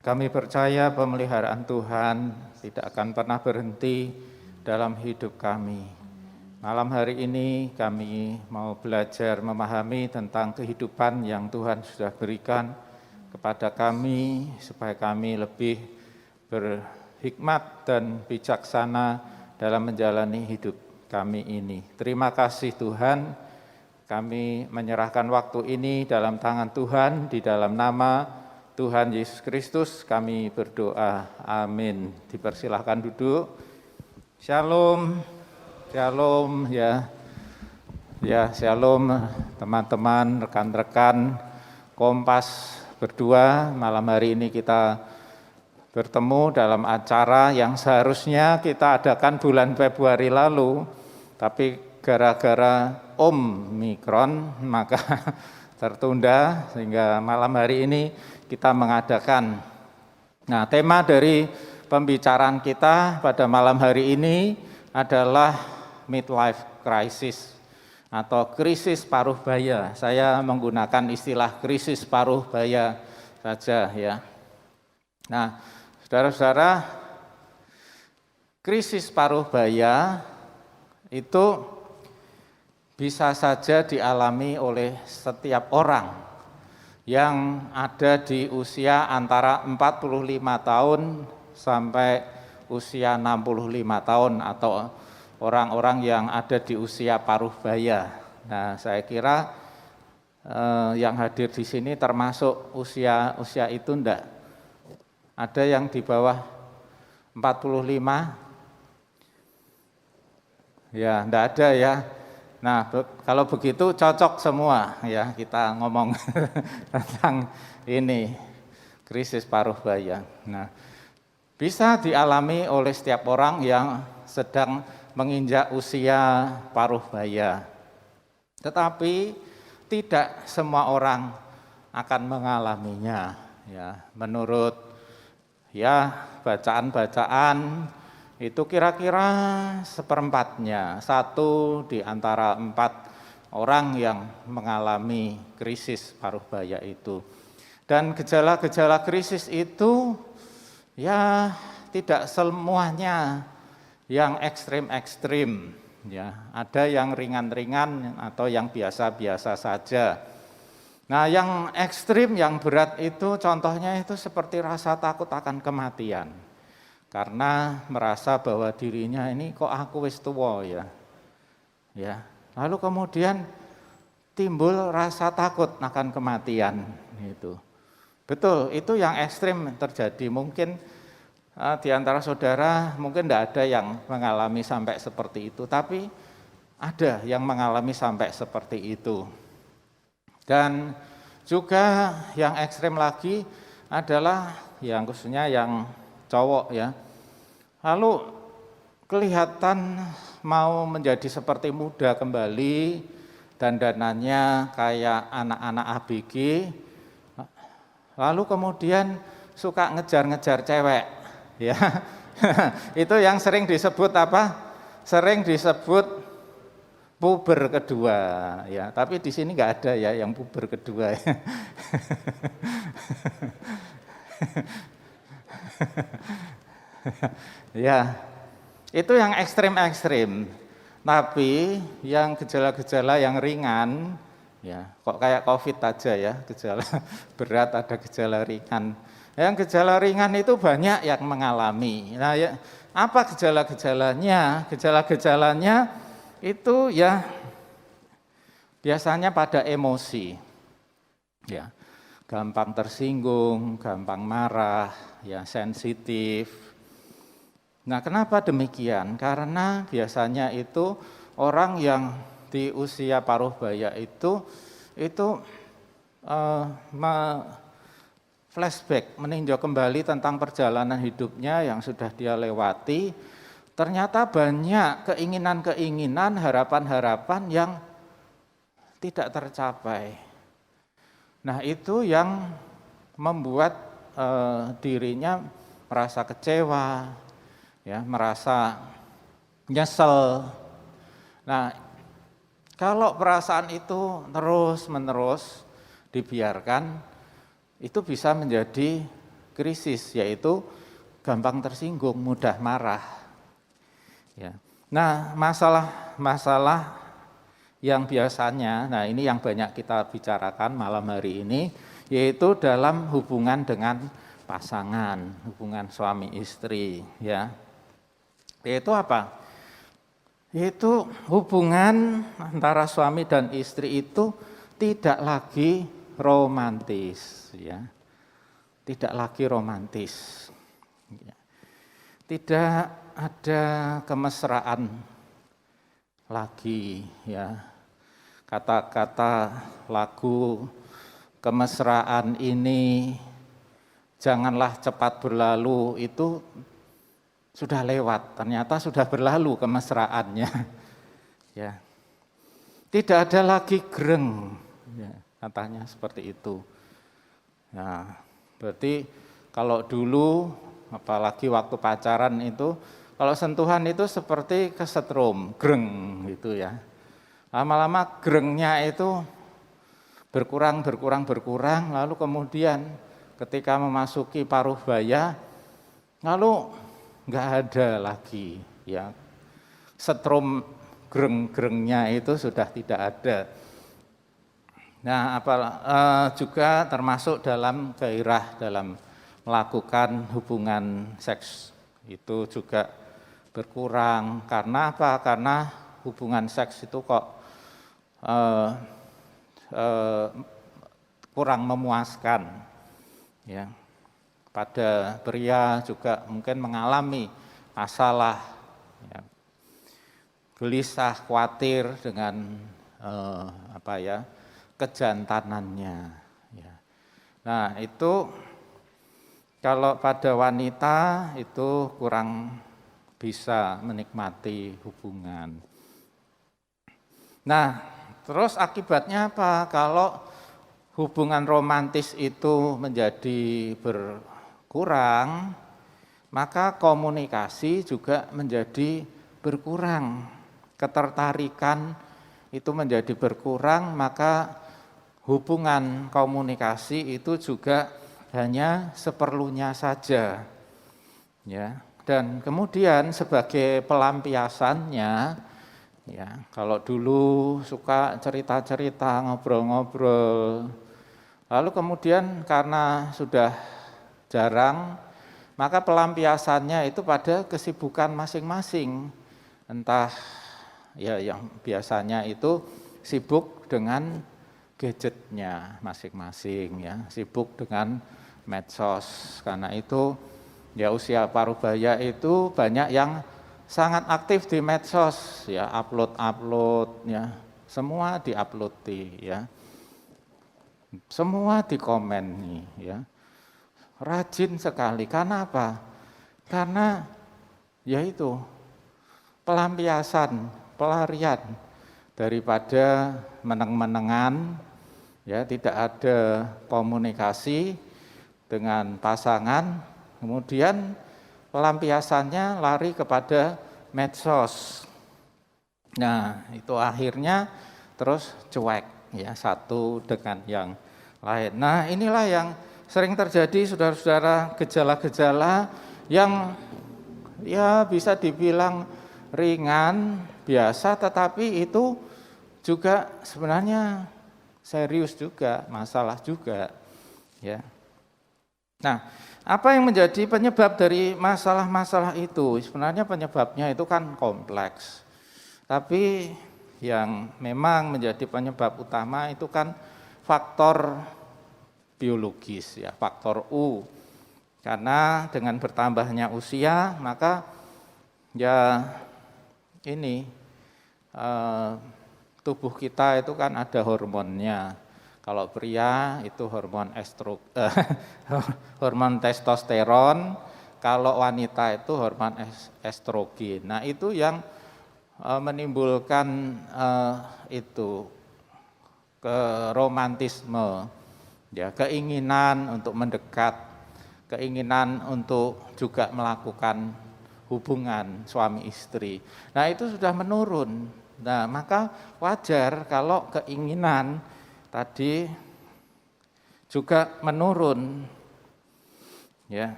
Kami percaya pemeliharaan Tuhan tidak akan pernah berhenti dalam hidup kami. Malam hari ini kami mau belajar memahami tentang kehidupan yang Tuhan sudah berikan kepada kami, supaya kami lebih berhikmat dan bijaksana dalam menjalani hidup kami ini. Terima kasih Tuhan, kami menyerahkan waktu ini dalam tangan Tuhan, di dalam nama Tuhan Yesus Kristus kami berdoa, amin. Dipersilahkan duduk. Shalom, shalom ya. Ya, shalom teman-teman, rekan-rekan Kompas berdua. Malam hari ini kita bertemu dalam acara yang seharusnya kita adakan bulan Februari lalu, tapi gara-gara Omikron maka tertunda sehingga malam hari ini kita mengadakan. Nah, tema dari pembicaraan kita pada malam hari ini adalah midlife crisis atau krisis paruh baya. Saya menggunakan istilah krisis paruh baya saja ya. Nah, saudara-saudara, krisis paruh baya itu bisa saja dialami oleh setiap orang yang ada di usia antara 45 tahun sampai usia 65 tahun atau orang-orang yang ada di usia paruh baya. Nah, saya kira yang hadir di sini termasuk usia itu enggak? Ada yang di bawah 45? Ya, enggak ada ya. Nah, kalau begitu cocok semua ya kita ngomong tentang ini krisis paruh baya. Nah, bisa dialami oleh setiap orang yang sedang menginjak usia paruh baya. Tetapi tidak semua orang akan mengalaminya ya. Menurut ya bacaan-bacaan itu kira-kira seperempatnya, 1 di antara 4 orang yang mengalami krisis paruh baya itu. Dan gejala-gejala krisis itu ya tidak semuanya yang ekstrim-ekstrim ya, ada yang ringan-ringan atau yang biasa-biasa saja. Nah, yang ekstrim, yang berat itu contohnya itu seperti rasa takut akan kematian. Karena merasa bahwa dirinya ini kok aku wis tuwa ya. Ya. Lalu kemudian timbul rasa takut akan kematian itu. Betul, itu yang ekstrim terjadi. Mungkin di antara saudara mungkin tidak ada yang mengalami sampai seperti itu, tapi ada yang mengalami sampai seperti itu. Dan juga yang ekstrem lagi adalah yang khususnya yang cowok ya. Lalu kelihatan mau menjadi seperti muda kembali, dandanannya kayak anak-anak ABG. Lalu kemudian suka ngejar-ngejar cewek ya. Itu yang sering disebut apa? Sering disebut puber kedua ya. Tapi di sini nggak ada ya yang puber kedua. Ya, itu yang ekstrim-ekstrim. Tapi yang gejala-gejala yang ringan, ya kok kayak COVID aja ya, gejala berat ada gejala ringan. Yang gejala ringan itu banyak yang mengalami. Nah, ya, apa gejala-gejalanya? Gejala-gejalanya itu ya biasanya pada emosi, ya. Gampang tersinggung, gampang marah, ya sensitif. Nah, kenapa demikian? Karena biasanya itu orang yang di usia paruh baya itu flashback, meninjau kembali tentang perjalanan hidupnya yang sudah dia lewati. Ternyata banyak keinginan-keinginan, harapan-harapan yang tidak tercapai. Nah, itu yang membuat dirinya merasa kecewa, ya, merasa nyesel. Nah, kalau perasaan itu terus-menerus dibiarkan, itu bisa menjadi krisis, yaitu gampang tersinggung, mudah marah. Ya. Nah, masalah yang biasanya, nah ini yang banyak kita bicarakan malam hari ini, yaitu dalam hubungan dengan pasangan, hubungan suami istri, ya. Yaitu apa? Yaitu hubungan antara suami dan istri itu tidak lagi romantis, ya. Tidak lagi romantis. Ya. Tidak ada kemesraan lagi, ya. Kata-kata lagu kemesraan ini janganlah cepat berlalu itu sudah lewat, ternyata sudah berlalu kemesraannya. Ya. Tidak ada lagi greng, ya, katanya seperti itu. Nah, berarti kalau dulu, apalagi waktu pacaran itu, kalau sentuhan itu seperti kesetrum, greng gitu ya. Lama-lama grengnya itu berkurang, lalu kemudian ketika memasuki paruh baya, lalu nggak ada lagi, ya. Setrum greng-grengnya itu sudah tidak ada. Nah, juga termasuk dalam gairah dalam melakukan hubungan seks itu juga berkurang. Karena apa? Karena hubungan seks itu kok kurang memuaskan, ya. Pada pria juga mungkin mengalami masalah, ya, gelisah, khawatir dengan kejantanannya. Ya. Nah itu kalau pada wanita itu kurang bisa menikmati hubungan. Nah terus akibatnya apa? Kalau hubungan romantis itu menjadi berkurang, maka komunikasi juga menjadi berkurang. Ketertarikan itu menjadi berkurang, maka hubungan komunikasi itu juga hanya seperlunya saja. Ya. Dan kemudian sebagai pelampiasannya, ya, kalau dulu suka cerita-cerita, ngobrol-ngobrol, lalu kemudian karena sudah jarang, maka pelampiasannya itu pada kesibukan masing-masing. Entah ya yang biasanya itu sibuk dengan gadgetnya masing-masing, ya, sibuk dengan medsos. Karena itu ya usia paruh baya itu banyak yang sangat aktif di medsos, ya, upload, ya, semua diupload, ya, semua dikomen nih, ya, rajin sekali. Karena apa? Karena yaitu pelampiasan, pelarian daripada meneng-menengan, ya, tidak ada komunikasi dengan pasangan, kemudian pelampiasannya lari kepada medsos. Nah, itu akhirnya terus cuek, ya, satu dengan yang lain. Nah, inilah yang sering terjadi, saudara-saudara, gejala-gejala yang ya bisa dibilang ringan, biasa, tetapi itu juga sebenarnya serius juga, masalah juga, ya. Nah, apa yang menjadi penyebab dari masalah-masalah itu? Sebenarnya penyebabnya itu kan kompleks. Tapi yang memang menjadi penyebab utama itu kan faktor biologis, ya, faktor U. Karena dengan bertambahnya usia, maka ya ini tubuh kita itu kan ada hormonnya. Kalau pria itu hormon testosteron, kalau wanita itu hormon estrogen. Nah itu yang menimbulkan itu romantisme, ya, keinginan untuk mendekat, keinginan untuk juga melakukan hubungan suami istri. Nah itu sudah menurun. Nah maka wajar kalau keinginan tadi juga menurun. Ya.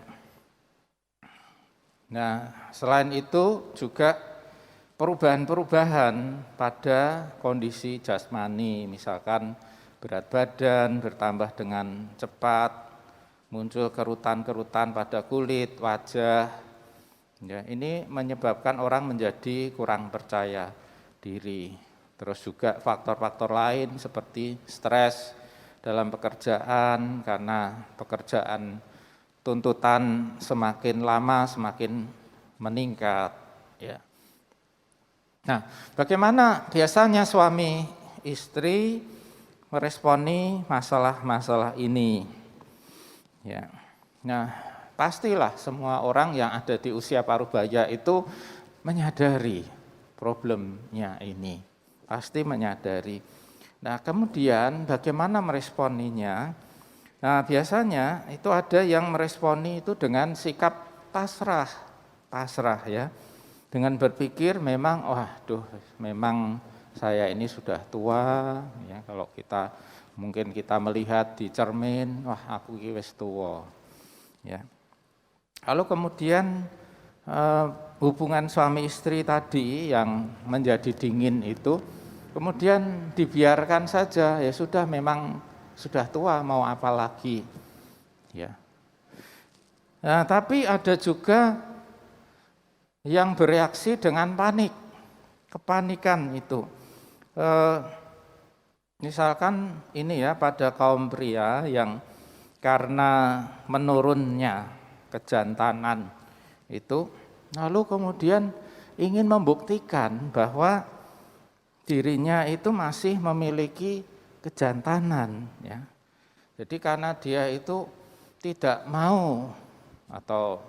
Nah, selain itu juga perubahan-perubahan pada kondisi jasmani, misalkan berat badan bertambah dengan cepat, muncul kerutan-kerutan pada kulit, wajah. Ya, ini menyebabkan orang menjadi kurang percaya diri. Terus juga faktor-faktor lain seperti stres dalam pekerjaan, karena pekerjaan tuntutan semakin lama semakin meningkat. Ya. Nah, bagaimana biasanya suami istri meresponi masalah-masalah ini? Ya. Nah, pastilah semua orang yang ada di usia parubaya itu menyadari problemnya ini, pasti menyadari. Nah, kemudian bagaimana meresponinya? Nah, biasanya itu ada yang meresponi itu dengan sikap pasrah ya. Dengan berpikir memang, memang saya ini sudah tua, ya. Kalau mungkin kita melihat di cermin, aku iki wis tua, ya. Lalu kemudian hubungan suami istri tadi yang menjadi dingin itu, kemudian dibiarkan saja, ya sudah, memang sudah tua, mau apa lagi, ya. Nah, tapi ada juga yang bereaksi dengan panik, kepanikan itu. Misalkan ini ya, pada kaum pria yang karena menurunnya kejantanan itu, lalu kemudian ingin membuktikan bahwa dirinya itu masih memiliki kejantanan, ya. Jadi karena dia itu tidak mau atau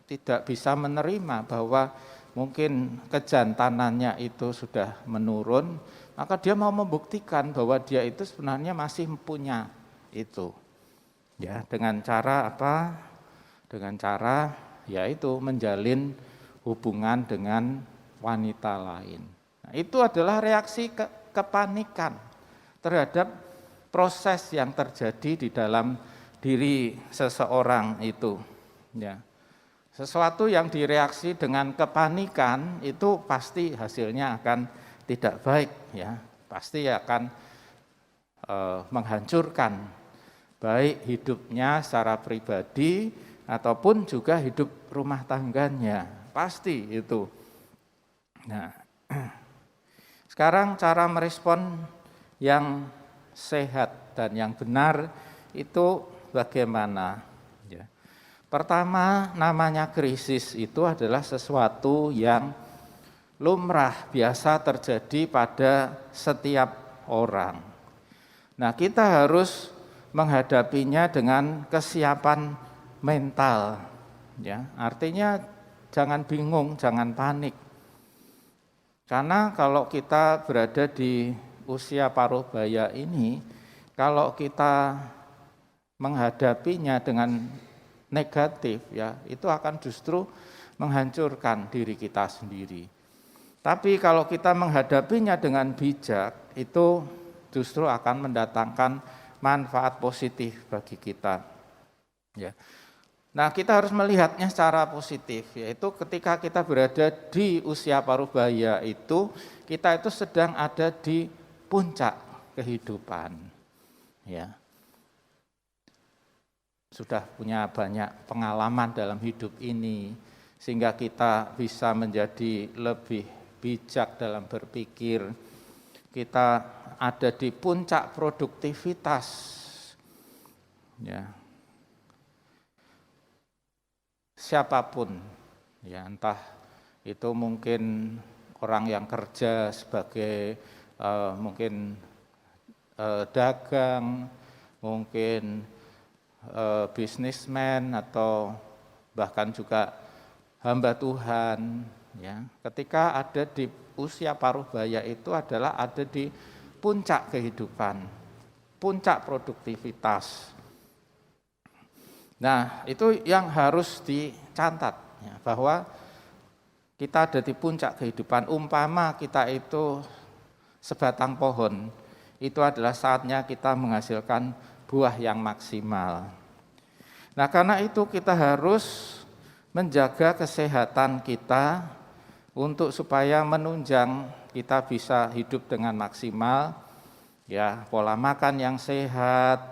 tidak bisa menerima bahwa mungkin kejantanannya itu sudah menurun, maka dia mau membuktikan bahwa dia itu sebenarnya masih punya itu. Ya, dengan cara apa? Dengan cara yaitu menjalin hubungan dengan wanita lain. Nah, itu adalah reaksi kepanikan terhadap proses yang terjadi di dalam diri seseorang itu. Ya. Sesuatu yang direaksi dengan kepanikan itu pasti hasilnya akan tidak baik, ya. Pasti akan menghancurkan baik hidupnya secara pribadi ataupun juga hidup rumah tangganya, pasti itu. Nah, sekarang cara merespon yang sehat dan yang benar itu bagaimana? Ya. Pertama, namanya krisis itu adalah sesuatu yang lumrah, biasa terjadi pada setiap orang. Nah, kita harus menghadapinya dengan kesiapan mental. Ya, artinya jangan bingung, jangan panik. Karena kalau kita berada di usia parubaya ini, kalau kita menghadapinya dengan negatif, ya, itu akan justru menghancurkan diri kita sendiri. Tapi kalau kita menghadapinya dengan bijak, itu justru akan mendatangkan manfaat positif bagi kita. Ya. Nah, kita harus melihatnya secara positif, yaitu ketika kita berada di usia parubaya itu, kita itu sedang ada di puncak kehidupan, ya. Sudah punya banyak pengalaman dalam hidup ini, sehingga kita bisa menjadi lebih bijak dalam berpikir. Kita ada di puncak produktivitas, ya. Siapapun, ya, entah itu mungkin orang yang kerja sebagai mungkin dagang, mungkin bisnismen, atau bahkan juga hamba Tuhan, ya. Ketika ada di usia parubaya itu adalah ada di puncak kehidupan, puncak produktivitas. Nah, itu yang harus dicatat, ya, bahwa kita ada di puncak kehidupan. Umpama kita itu sebatang pohon, itu adalah saatnya kita menghasilkan buah yang maksimal. Nah, karena itu kita harus menjaga kesehatan kita untuk supaya menunjang kita bisa hidup dengan maksimal, ya, pola makan yang sehat,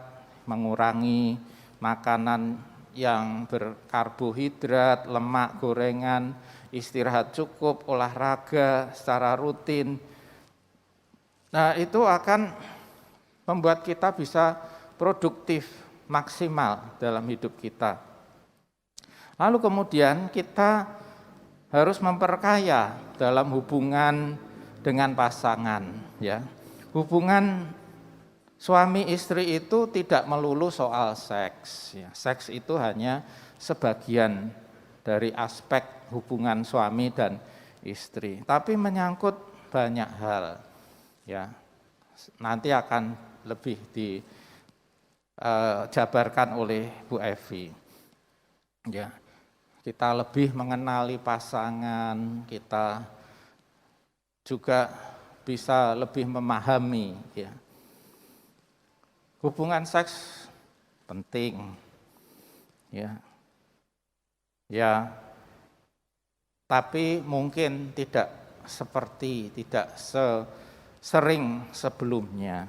mengurangi makanan yang berkarbohidrat, lemak, gorengan, istirahat cukup, olahraga secara rutin. Nah, itu akan membuat kita bisa produktif, maksimal dalam hidup kita. Lalu kemudian kita harus memperkaya dalam hubungan dengan pasangan, ya. Hubungan suami istri itu tidak melulu soal seks, ya. Seks itu hanya sebagian dari aspek hubungan suami dan istri, tapi menyangkut banyak hal, ya. Nanti akan lebih dijabarkan oleh Bu Evi, ya. Kita lebih mengenali pasangan, kita juga bisa lebih memahami, ya. Hubungan seks penting, ya. Ya, tapi mungkin tidak sesering sebelumnya.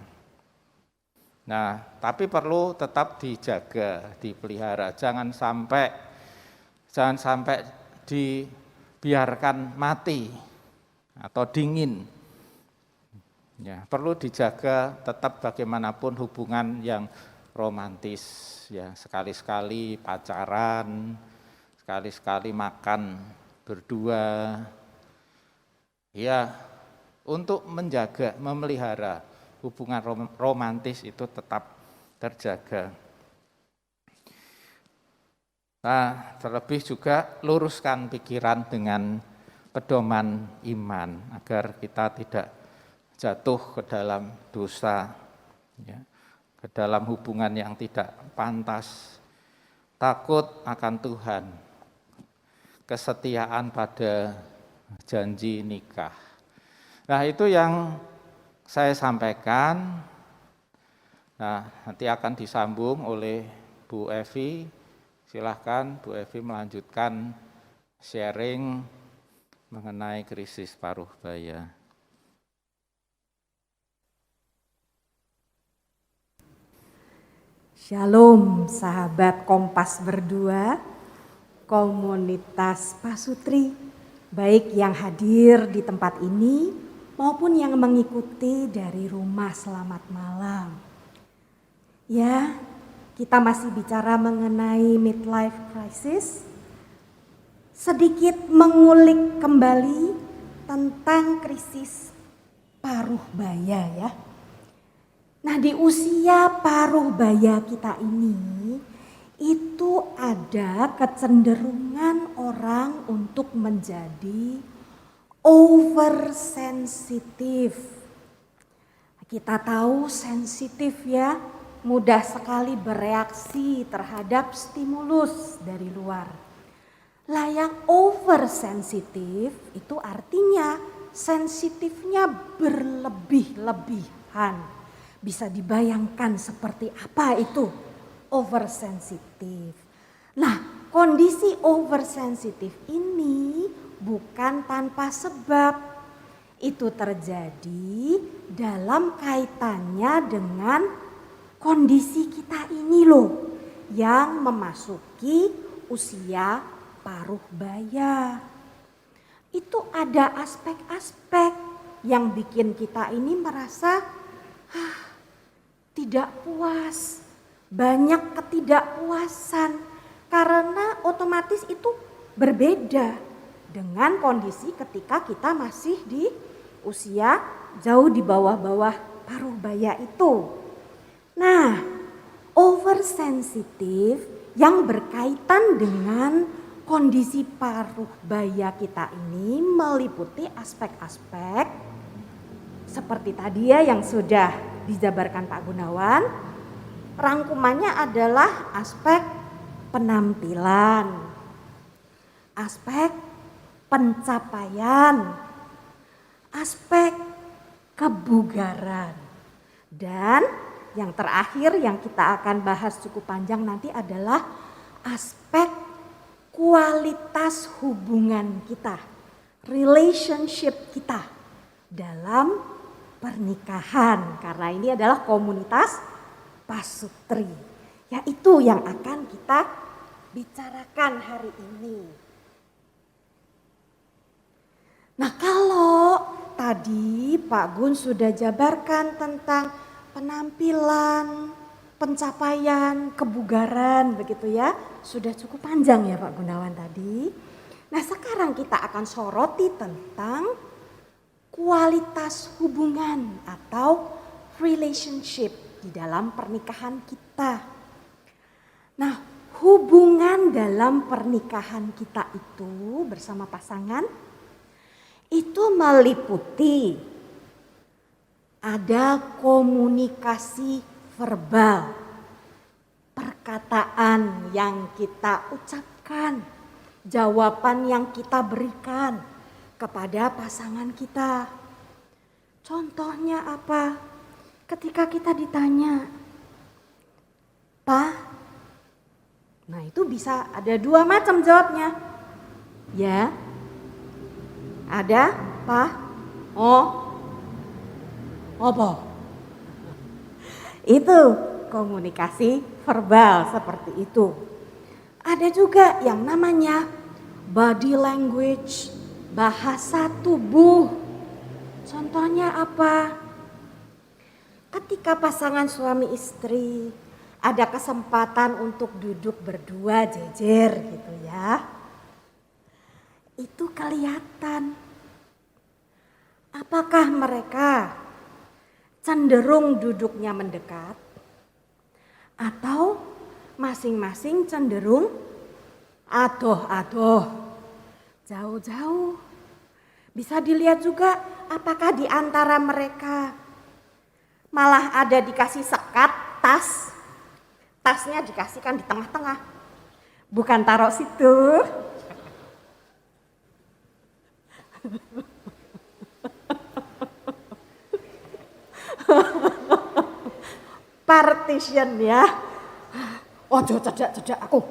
Nah, tapi perlu tetap dijaga, dipelihara, jangan sampai dibiarkan mati atau dingin. Ya, perlu dijaga tetap bagaimanapun hubungan yang romantis, ya, sekali-sekali pacaran, sekali-sekali makan berdua. Ya, untuk menjaga, memelihara hubungan romantis itu tetap terjaga. Nah, terlebih juga luruskan pikiran dengan pedoman iman agar kita tidak jatuh ke dalam dosa, ya, ke dalam hubungan yang tidak pantas, takut akan Tuhan, kesetiaan pada janji nikah. Nah, itu yang saya sampaikan. Nah, nanti akan disambung oleh Bu Evi. Silahkan Bu Evi melanjutkan sharing mengenai krisis paruh baya. Shalom sahabat Kompas Berdua, komunitas Pasutri, baik yang hadir di tempat ini maupun yang mengikuti dari rumah, selamat malam. Ya, kita masih bicara mengenai midlife crisis, sedikit mengulik kembali tentang krisis paruh baya, ya. Nah, di usia paruh baya kita ini, itu ada kecenderungan orang untuk menjadi oversensitif. Kita tahu sensitif, ya, mudah sekali bereaksi terhadap stimulus dari luar. Lah, yang oversensitif itu artinya sensitifnya berlebih-lebihan. Bisa dibayangkan seperti apa itu oversensitif. Nah, kondisi oversensitif ini bukan tanpa sebab. Itu terjadi dalam kaitannya dengan kondisi kita ini loh, yang memasuki usia paruh baya. Itu ada aspek-aspek yang bikin kita ini merasa tidak puas, banyak ketidakpuasan, karena otomatis itu berbeda dengan kondisi ketika kita masih di usia jauh di bawah-bawah paruh baya itu. Nah, oversensitif yang berkaitan dengan kondisi paruh baya kita ini meliputi aspek-aspek seperti tadi, ya, yang sudah dijabarkan Pak Gunawan. Rangkumannya adalah aspek penampilan, aspek pencapaian, aspek kebugaran, dan yang terakhir yang kita akan bahas cukup panjang nanti adalah aspek kualitas hubungan kita, relationship kita dalam pernikahan. Karena ini adalah komunitas pasutri. Yaitu yang akan kita bicarakan hari ini. Nah, kalau tadi Pak Gun sudah jabarkan tentang penampilan, pencapaian, kebugaran begitu ya. Sudah cukup panjang ya Pak Gunawan tadi. Nah, sekarang kita akan soroti tentang kualitas hubungan atau relationship di dalam pernikahan kita. Nah, hubungan dalam pernikahan kita itu bersama pasangan itu meliputi ada komunikasi verbal, perkataan yang kita ucapkan, jawaban yang kita berikan kepada pasangan kita. Contohnya apa? Ketika kita ditanya, "Pak," nah itu bisa ada dua macam jawabnya. Ya, ada, "Pak," "Oh," "Apa?" Itu komunikasi verbal seperti itu. Ada juga yang namanya body language, bahasa tubuh. Contohnya apa? Ketika pasangan suami istri ada kesempatan untuk duduk berdua jejer gitu ya. Itu kelihatan. Apakah mereka cenderung duduknya mendekat atau masing-masing cenderung adoh-adoh, jauh-jauh. Bisa dilihat juga apakah di antara mereka malah ada dikasih sekat tas, tasnya dikasihkan di tengah-tengah, bukan taruh situ. Partition ya. Ojo cedak-cedak aku.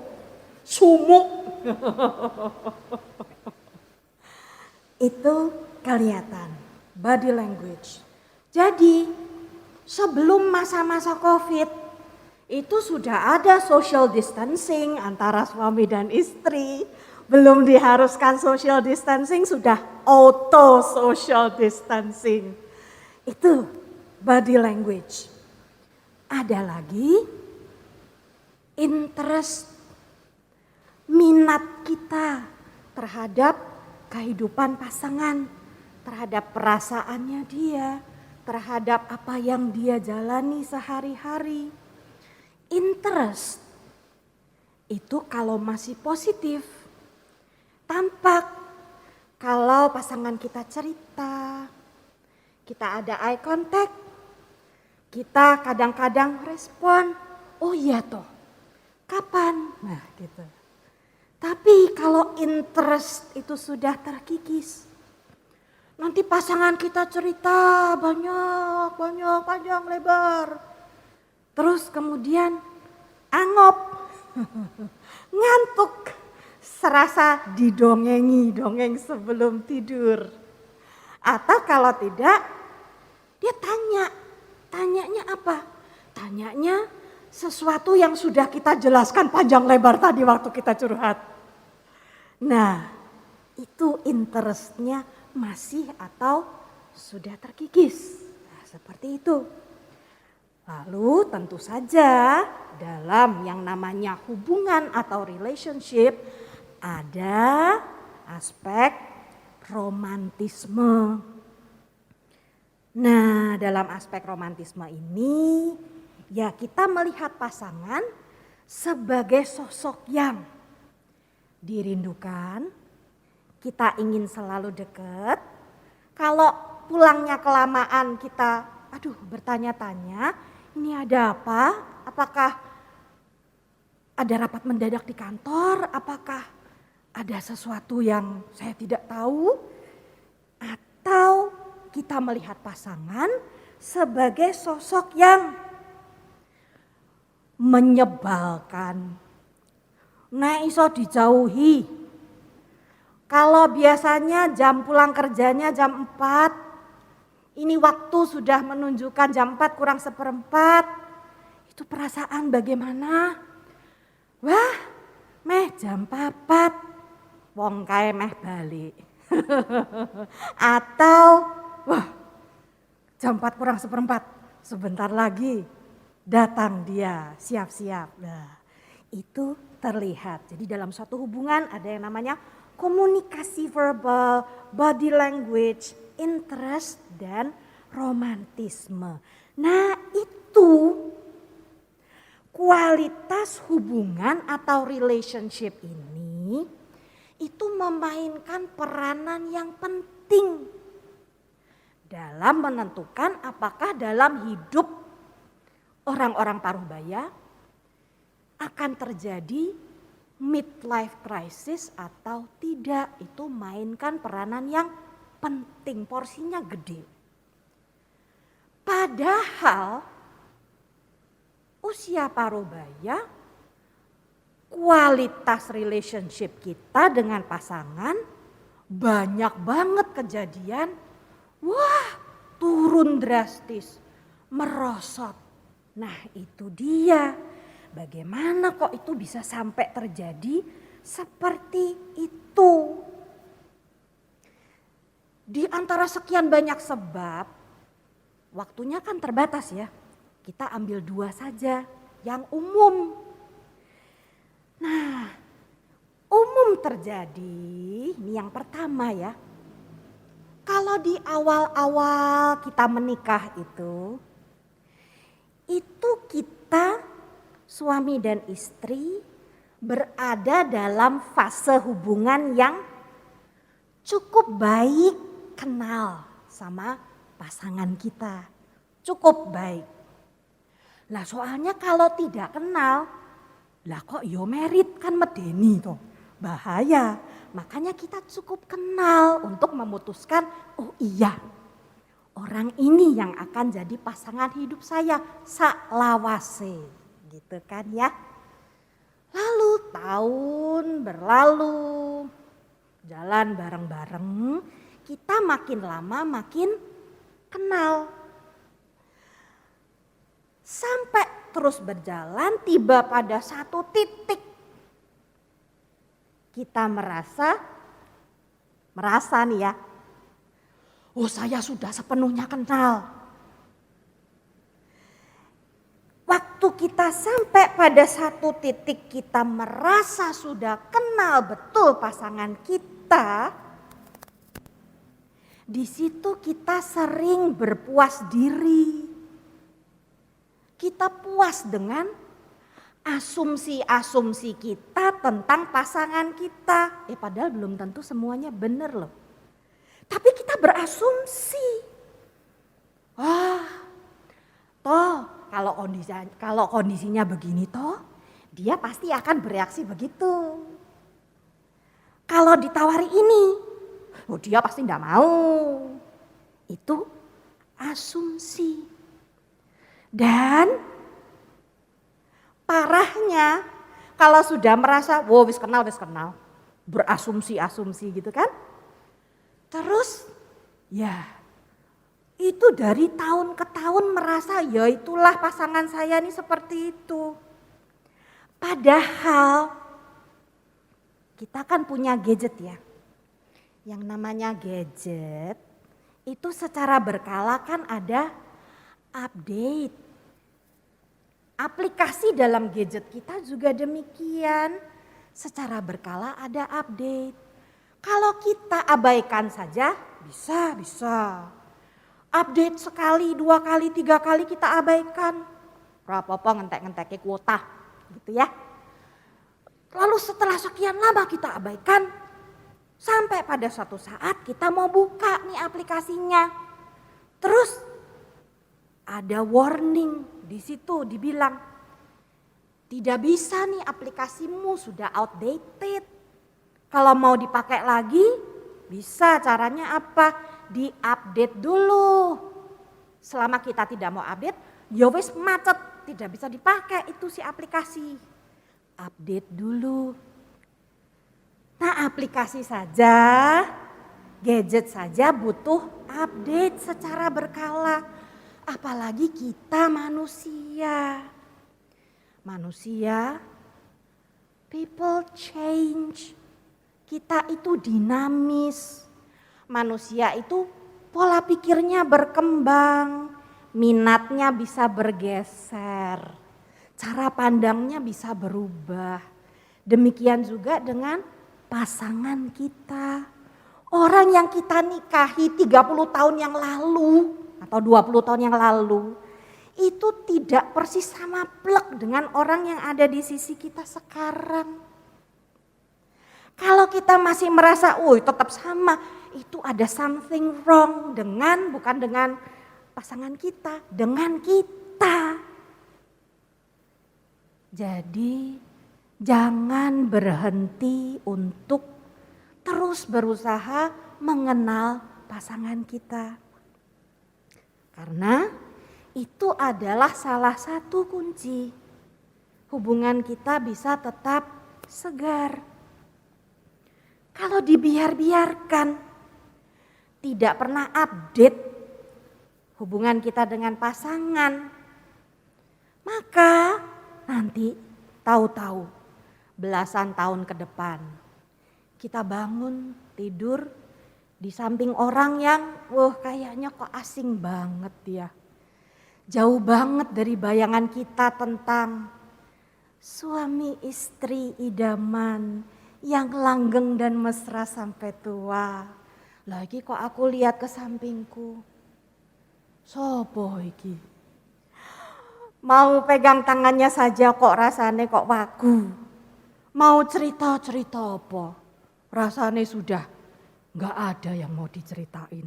Sumuk. Itu kelihatan body language. Jadi sebelum masa-masa Covid itu sudah ada social distancing antara suami dan istri. Belum diharuskan social distancing, sudah auto social distancing. Itu body language. Ada lagi interest, minat kita terhadap kehidupan pasangan, terhadap perasaannya dia, terhadap apa yang dia jalani sehari-hari. Interest itu kalau masih positif, tampak kalau pasangan kita cerita, kita ada eye contact, kita kadang-kadang respon, "Oh iya toh, kapan?" Nah gitu. Tapi kalau interest itu sudah terkikis, nanti pasangan kita cerita banyak, panjang lebar. Terus kemudian angop, ngantuk, serasa didongengi, dongeng sebelum tidur. Atau kalau tidak, dia tanyanya apa? Tanyanya sesuatu yang sudah kita jelaskan panjang lebar tadi waktu kita curhat. Nah, itu interestnya masih atau sudah terkikis. Nah, seperti itu. Lalu tentu saja dalam yang namanya hubungan atau relationship ada aspek romantisme. Nah, dalam aspek romantisme ini ya kita melihat pasangan sebagai sosok yang dirindukan, kita ingin selalu dekat. Kalau pulangnya kelamaan kita bertanya-tanya, ini ada apa? Apakah ada rapat mendadak di kantor? Apakah ada sesuatu yang saya tidak tahu? Atau kita melihat pasangan sebagai sosok yang menyebalkan, nek iso dijauhi. Kalau biasanya jam pulang kerjanya jam 4, ini waktu sudah menunjukkan jam 4 kurang seperempat, itu perasaan bagaimana? Wah, meh jam 4, wong kae meh balik. Atau, wah jam 4 kurang seperempat, sebentar lagi datang dia, siap-siap. Nah, itu terlihat. Jadi dalam suatu hubungan ada yang namanya komunikasi verbal, body language, interest, dan romantisme. Nah itu kualitas hubungan atau relationship ini itu memainkan peranan yang penting dalam menentukan apakah dalam hidup orang-orang Paruhbaya akan terjadi midlife crisis atau tidak. Itu mainkan peranan yang penting, porsinya gede. Padahal usia Paruhbaya, kualitas relationship kita dengan pasangan banyak banget kejadian, wah turun drastis, merosot. Nah itu dia, bagaimana kok itu bisa sampai terjadi seperti itu. Di antara sekian banyak sebab, waktunya kan terbatas ya, kita ambil 2 saja yang umum. Nah, umum terjadi, ini yang pertama ya. Kalau di awal-awal kita menikah itu kita suami dan istri berada dalam fase hubungan yang cukup baik, kenal sama pasangan kita. Cukup baik. Lah soalnya kalau tidak kenal, lah kok yo merit kan medeni toh, bahaya. Makanya kita cukup kenal untuk memutuskan, oh iya orang ini yang akan jadi pasangan hidup saya saklawase, gitu kan ya. Lalu tahun berlalu, jalan bareng-bareng, kita makin lama makin kenal. Sampai terus berjalan, tiba pada satu titik kita merasa nih ya, oh saya sudah sepenuhnya kenal. Waktu kita sampai pada satu titik kita merasa sudah kenal betul pasangan kita, di situ kita sering berpuas diri. Kita puas dengan asumsi-asumsi kita tentang pasangan kita. Padahal belum tentu semuanya benar loh. Tapi kita berasumsi. Toh kalau kondisinya begini toh, dia pasti akan bereaksi begitu. Kalau ditawari ini, oh dia pasti enggak mau. Itu asumsi. Dan parahnya kalau sudah merasa, wow wis kenal, berasumsi-asumsi gitu kan. Terus ya itu dari tahun ke tahun merasa ya itulah pasangan saya nih seperti itu. Padahal kita kan punya gadget ya. Yang namanya gadget itu secara berkala kan ada update. Aplikasi dalam gadget kita juga demikian. Secara berkala ada update. Kalau kita abaikan saja bisa. Update sekali, 2 kali, 3 kali kita abaikan. Apa-apa ngentek-ngenteknya kuota gitu ya. Lalu setelah sekian lama kita abaikan, sampai pada suatu saat kita mau buka nih aplikasinya. Terus ada warning di situ dibilang, tidak bisa nih aplikasimu sudah outdated. Kalau mau dipakai lagi, bisa caranya apa? Di-update dulu. Selama kita tidak mau update, ya wis macet, tidak bisa dipakai itu si aplikasi. update dulu. Nah, aplikasi saja, gadget saja butuh update secara berkala. Apalagi kita manusia. Manusia, people change. Kita itu dinamis. Manusia itu pola pikirnya berkembang, minatnya bisa bergeser, cara pandangnya bisa berubah. Demikian juga dengan pasangan kita. Orang yang kita nikahi 30 tahun yang lalu atau 20 tahun yang lalu itu tidak persis sama plek dengan orang yang ada di sisi kita sekarang. Kalau kita masih merasa, tetap sama, itu ada something wrong bukan dengan pasangan kita, dengan kita. Jadi jangan berhenti untuk terus berusaha mengenal pasangan kita. Karena itu adalah salah satu kunci hubungan kita bisa tetap segar. Kalau dibiarkan, tidak pernah update hubungan kita dengan pasangan, maka nanti tahu-tahu belasan tahun ke depan kita bangun tidur di samping orang yang kayaknya kok asing banget ya. Jauh banget dari bayangan kita tentang suami istri idaman yang langgeng dan mesra sampai tua. Lagi kok aku lihat ke sampingku, sopo iki? Mau pegang tangannya saja kok rasane kok wagu. Mau cerita-cerita apa? Rasane sudah gak ada yang mau diceritain.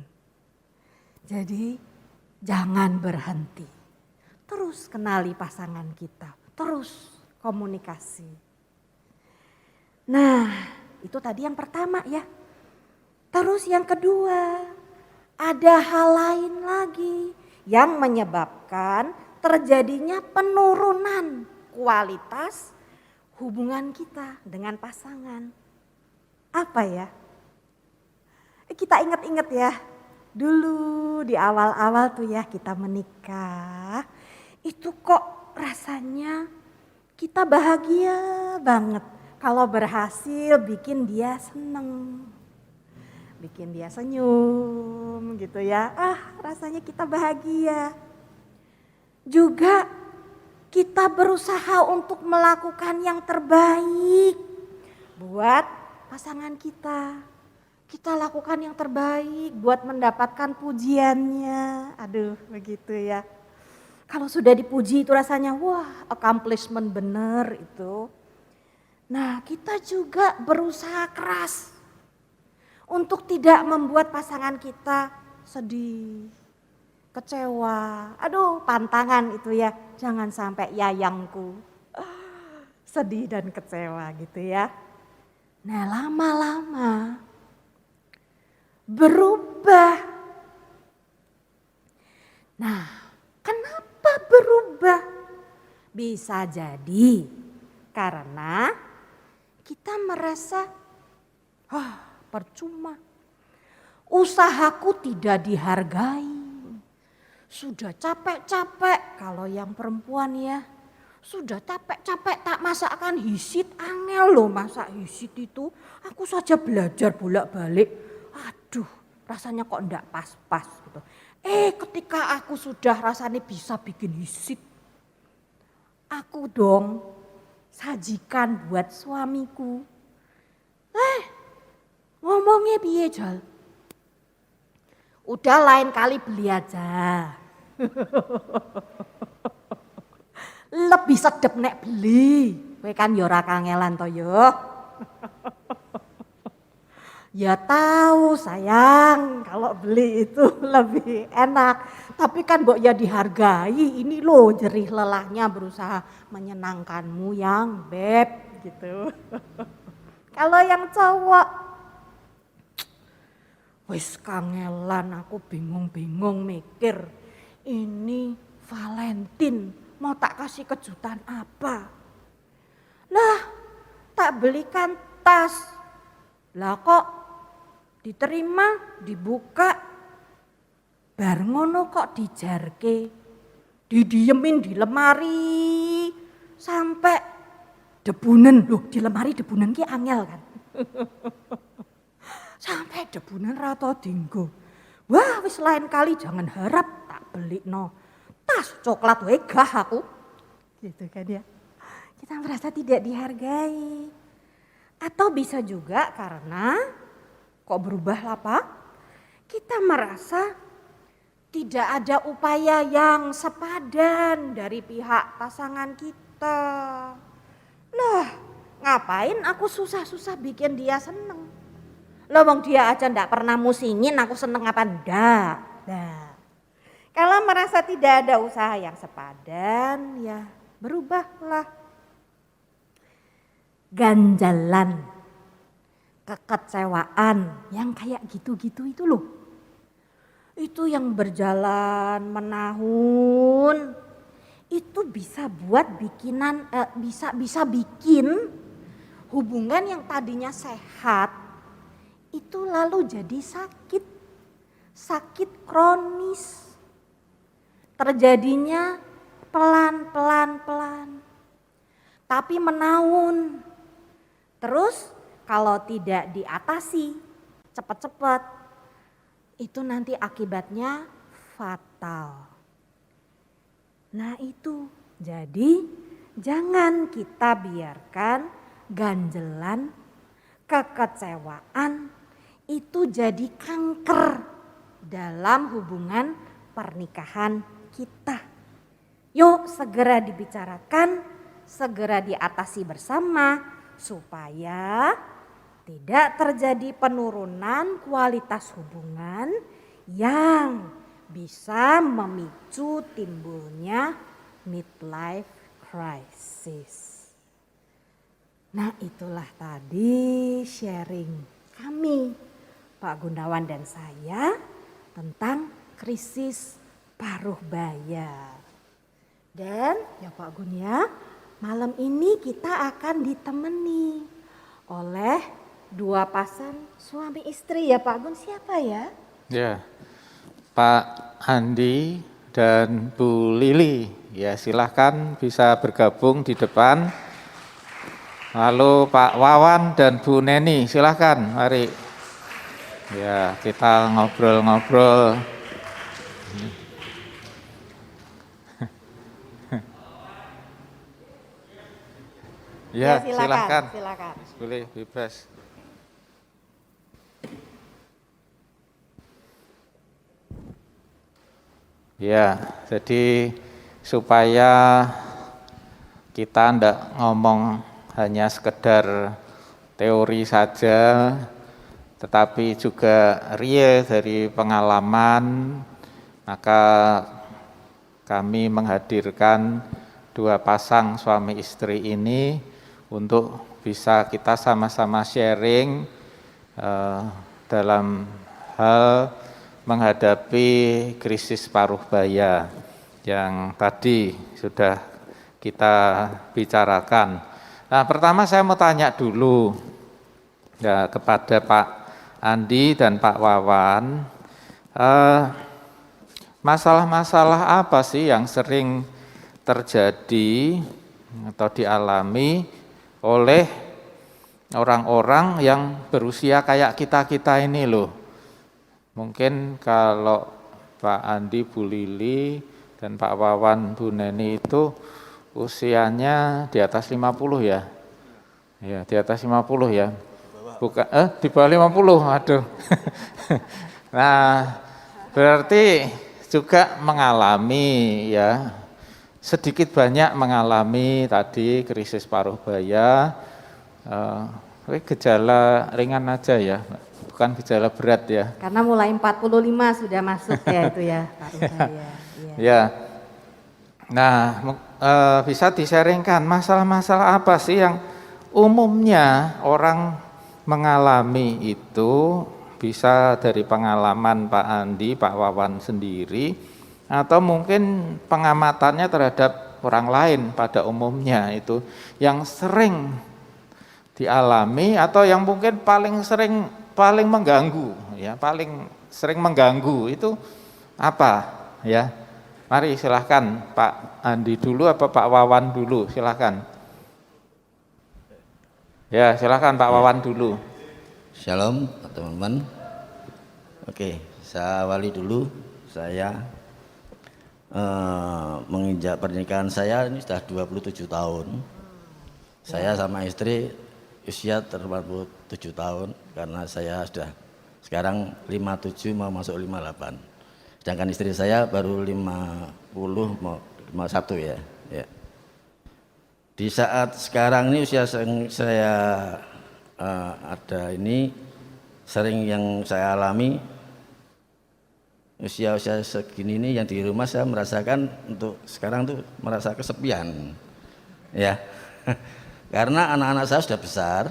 Jadi jangan berhenti. Terus kenali pasangan kita, terus komunikasi. Nah, itu tadi yang pertama ya. Terus yang kedua, ada hal lain lagi yang menyebabkan terjadinya penurunan kualitas hubungan kita dengan pasangan. Apa ya? Kita ingat-ingat ya, dulu di awal-awal tuh ya kita menikah, itu kok rasanya kita bahagia banget. Kalau berhasil bikin dia seneng, bikin dia senyum gitu ya. Rasanya kita bahagia. Juga kita berusaha untuk melakukan yang terbaik buat pasangan kita. Kita lakukan yang terbaik buat mendapatkan pujiannya. Aduh begitu ya. Kalau sudah dipuji itu rasanya accomplishment bener itu. Nah, kita juga berusaha keras untuk tidak membuat pasangan kita sedih, kecewa. Aduh, pantangan itu ya, jangan sampai yayangku sedih dan kecewa gitu ya. Nah, lama-lama berubah. Nah, kenapa berubah? Bisa jadi karena kita merasa, percuma. Usahaku tidak dihargai. Sudah capek-capek, kalau yang perempuan ya, sudah capek-capek tak masakkan hisit, angel loh masak hisit itu. Aku saja belajar bolak-balik, aduh rasanya kok enggak pas-pas gitu. Ketika aku sudah rasanya bisa bikin hisit, aku dong sajikan buat suamiku. Ngomongnya piye Jal? Udah lain kali beli aja. Lebih sedep nek beli. Kowe kan ya ora kangelan to yo. Ya tahu sayang, kalau beli itu lebih enak. Tapi kan mbok ya dihargai, ini loh jerih lelahnya berusaha menyenangkanmu yang beb gitu. Kalau yang cowok, wis kangelan aku bingung-bingung mikir. Ini Valentine mau tak kasih kejutan apa? Lah, tak belikan tas. Lah kok diterima, dibuka, bar ngono kok dijarke, didiemin di lemari sampai debunen. Loh, di lemari debunen ki angel kan. Sampai debunen rata dinggo. Wah, wis lain kali jangan harap tak beli no tas coklat wae gah aku. Gitu kan ya. Kita merasa tidak dihargai. Atau bisa juga karena kok berubah lah Pak? Kita merasa tidak ada upaya yang sepadan dari pihak pasangan kita. Lah, ngapain aku susah-susah bikin dia seneng? Loh, wong dia aja ndak pernah musingin aku seneng apa ndak? Nah, kalau merasa tidak ada usaha yang sepadan, ya berubahlah. Ganjalan, kekecewaan yang kayak gitu-gitu itu loh. Itu yang berjalan menahun, itu bisa buat bisa bikin hubungan yang tadinya sehat itu lalu jadi sakit kronis. Terjadinya pelan. Tapi menahun. Terus kalau tidak diatasi cepat-cepat, itu nanti akibatnya fatal. Nah itu, jadi jangan kita biarkan ganjelan, kekecewaan itu jadi kanker dalam hubungan pernikahan kita. Yuk segera dibicarakan, segera diatasi bersama supaya tidak terjadi penurunan kualitas hubungan yang bisa memicu timbulnya midlife crisis. Nah itulah tadi sharing kami, Pak Gunawan dan saya, tentang krisis paruh baya. Dan ya Pak Gun ya, malam ini kita akan ditemani oleh dua pasang suami istri ya Pak Gun. Siapa ya? Ya, Pak Andi dan Bu Lili. Ya silahkan bisa bergabung di depan. Lalu Pak Wawan dan Bu Neni, silahkan mari. Ya kita ngobrol-ngobrol. Ya, silakan. Boleh bebas. Ya, jadi supaya kita ndak ngomong hanya sekedar teori saja, tetapi juga real dari pengalaman, maka kami menghadirkan dua pasang suami istri ini untuk bisa kita sama-sama sharing dalam hal menghadapi krisis paruh baya yang tadi sudah kita bicarakan. Nah, pertama saya mau tanya dulu ya, kepada Pak Andi dan Pak Wawan, masalah-masalah apa sih yang sering terjadi atau dialami oleh orang-orang yang berusia kayak kita-kita ini loh. Mungkin kalau Pak Andi, Bu Lili, dan Pak Wawan, Bu Neni itu usianya di atas 50 ya? Ya, di atas 50 ya? Bukan, di bawah 50, aduh. Nah, berarti juga mengalami ya, sedikit banyak mengalami tadi krisis paruh baya, gejala ringan aja ya, bukan gejala berat ya. Karena mulai 45 sudah masuk ya itu ya paruh baya. Ya, nah bisa disaringkan masalah-masalah apa sih yang umumnya orang mengalami itu, bisa dari pengalaman Pak Andi, Pak Wawan sendiri, atau mungkin pengamatannya terhadap orang lain pada umumnya itu yang sering dialami atau yang mungkin paling mengganggu ya, paling sering mengganggu itu apa ya? Mari silahkan Pak Andi dulu apa Pak Wawan dulu, silahkan. Ya silahkan Pak Wawan dulu. Shalom teman-teman. Oke, saya awali dulu. Saya menginjak pernikahan saya ini sudah 27 tahun. Saya sama istri usia 47 tahun karena saya sudah sekarang 57 mau masuk 58. Sedangkan istri saya baru 50 mau 51 ya. Ya. Di saat sekarang ini usia saya ada ini sering yang saya alami usia-usia segini ini yang di rumah saya merasakan untuk sekarang tuh merasa kesepian ya karena anak-anak saya sudah besar,